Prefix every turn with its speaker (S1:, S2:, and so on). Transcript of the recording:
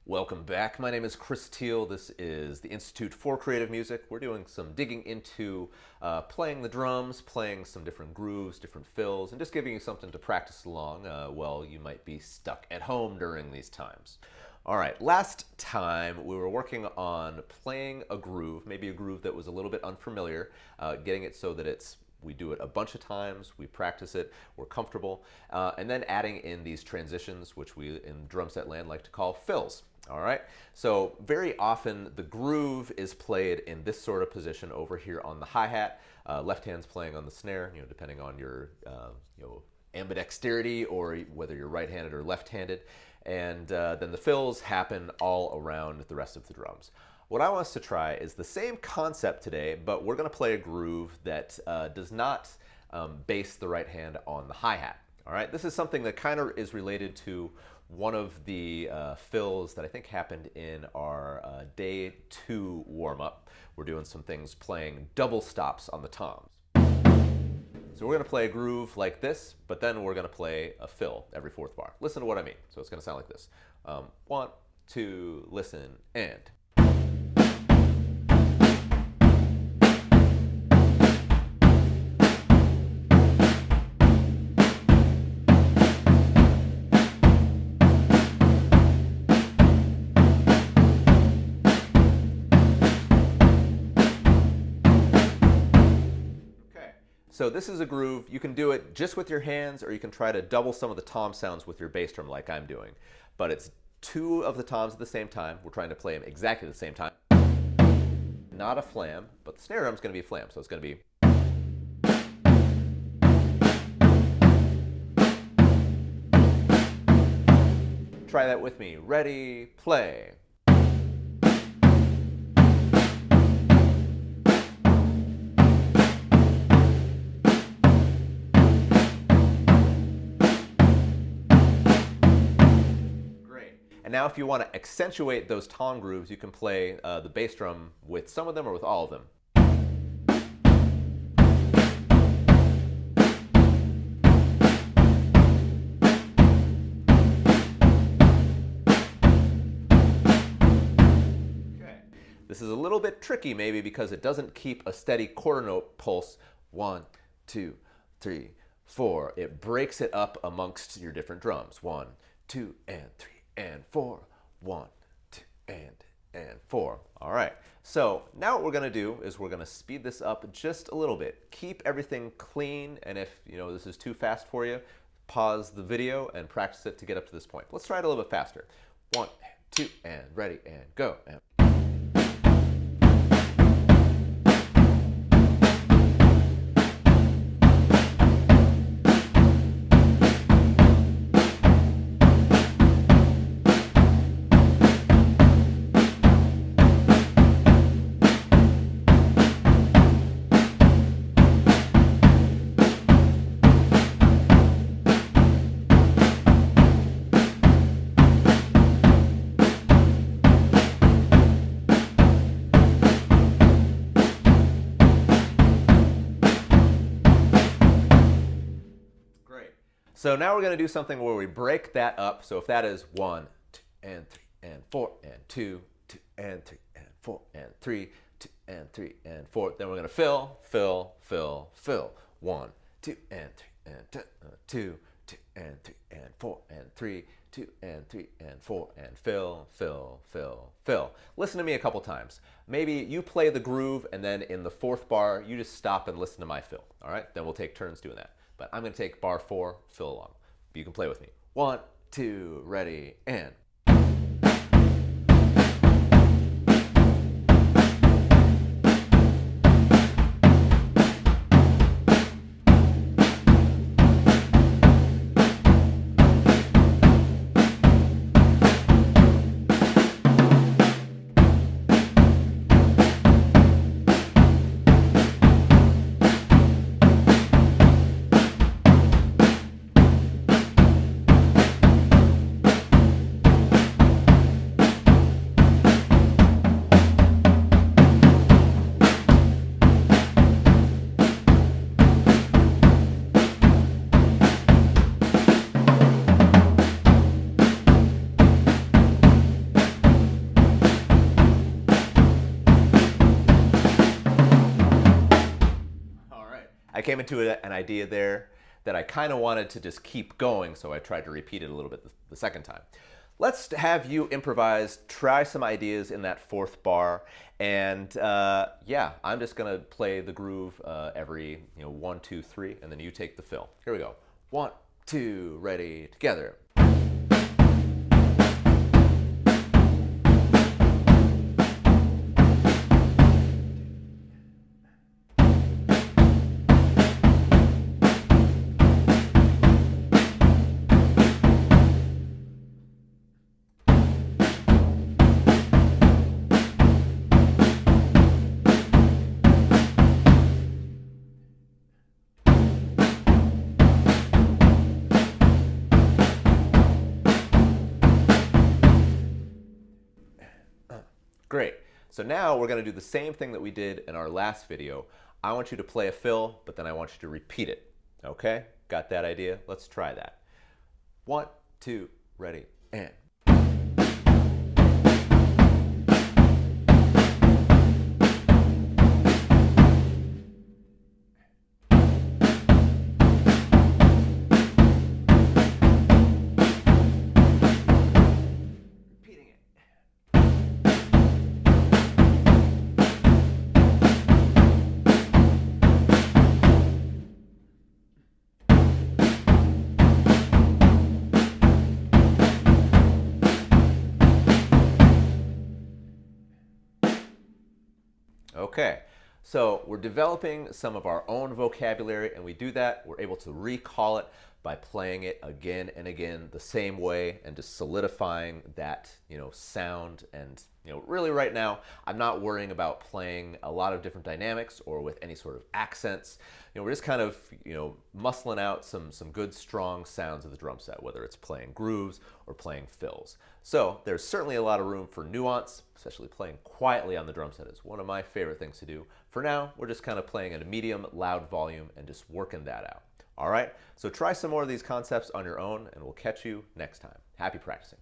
S1: Welcome back. My name is Chris Teal. This is the Institute for Creative Music. We're doing some digging into playing the drums, playing some different grooves, different fills, and just giving you something to practice along while you might be stuck at home during these times. All right, last time we were working on playing a groove, maybe a groove that was a little bit unfamiliar, getting it so that we do it a bunch of times, we practice it, we're comfortable, and then adding in these transitions, which we in drum set land like to call fills. All right, so very often the groove is played in this sort of position over here on the hi-hat. Left hand's playing on the snare, depending on your ambidexterity or whether you're right-handed or left-handed. And then the fills happen all around the rest of the drums. What I want us to try is the same concept today, but we're going to play a groove that does not base the right hand on the hi-hat. All right, this is something that kind of is related to one of the fills that I think happened in our day 2 warm-up. We're doing some things playing double stops on the toms. So we're going to play a groove like this, but then we're going to play a fill every fourth bar. Listen to what I mean. So it's going to sound like this. 1, 2, listen, and. So this is a groove. You can do it just with your hands, or you can try to double some of the tom sounds with your bass drum like I'm doing. But it's 2 of the toms at the same time. We're trying to play them exactly at the same time. Not a flam, but the snare drum's going to be a flam, so it's going to be. Try that with me. Ready, play. And now if you want to accentuate those tom grooves, you can play the bass drum with some of them or with all of them. Okay. This is a little bit tricky maybe because it doesn't keep a steady quarter note pulse. 1, 2, 3, 4. It breaks it up amongst your different drums. 1, 2, and 3. And 4, 1, 2, and 4. All right, so now what we're going to do is we're going to speed this up just a little bit. Keep everything clean, and if this is too fast for you, pause the video and practice it to get up to this point. Let's try it a little bit faster. 1, 2, and ready, and go. And so now we're going to do something where we break that up. So if that is 1, 2, and 3, and 4, and 2, 2, and 3, and 4, and 3, 2, and 3, and 4, then we're going to fill, fill, fill, fill. 1, 2, and 3, and 2, 2, and 3, and 4, and 3, 2, and 3, and 4, and fill, fill, fill, fill. Listen to me a couple times. Maybe you play the groove, and then in the 4th bar, you just stop and listen to my fill. All right? Then we'll take turns doing that. But I'm going to take bar 4, fill along. You can play with me. 1, 2, ready, and. I came into an idea there that I kind of wanted to just keep going, so I tried to repeat it a little bit the second time. Let's have you improvise, try some ideas in that fourth bar, and yeah, I'm just gonna play the groove every 1, 2, 3, and then you take the fill. Here we go. 1, 2, ready, together. Great. So now we're going to do the same thing that we did in our last video. I want you to play a fill, but then I want you to repeat it. Okay? Got that idea? Let's try that. 1, 2, ready, and. Okay, so we're developing some of our own vocabulary, and we do that, we're able to recall it by playing it again and again the same way and just solidifying that, sound. And, really right now, I'm not worrying about playing a lot of different dynamics or with any sort of accents. We're just kind of, muscling out some good, strong sounds of the drum set, whether it's playing grooves or playing fills. So there's certainly a lot of room for nuance, especially playing quietly on the drum set is one of my favorite things to do. For now, we're just kind of playing at a medium, loud volume and just working that out. All right, so try some more of these concepts on your own, and we'll catch you next time. Happy practicing.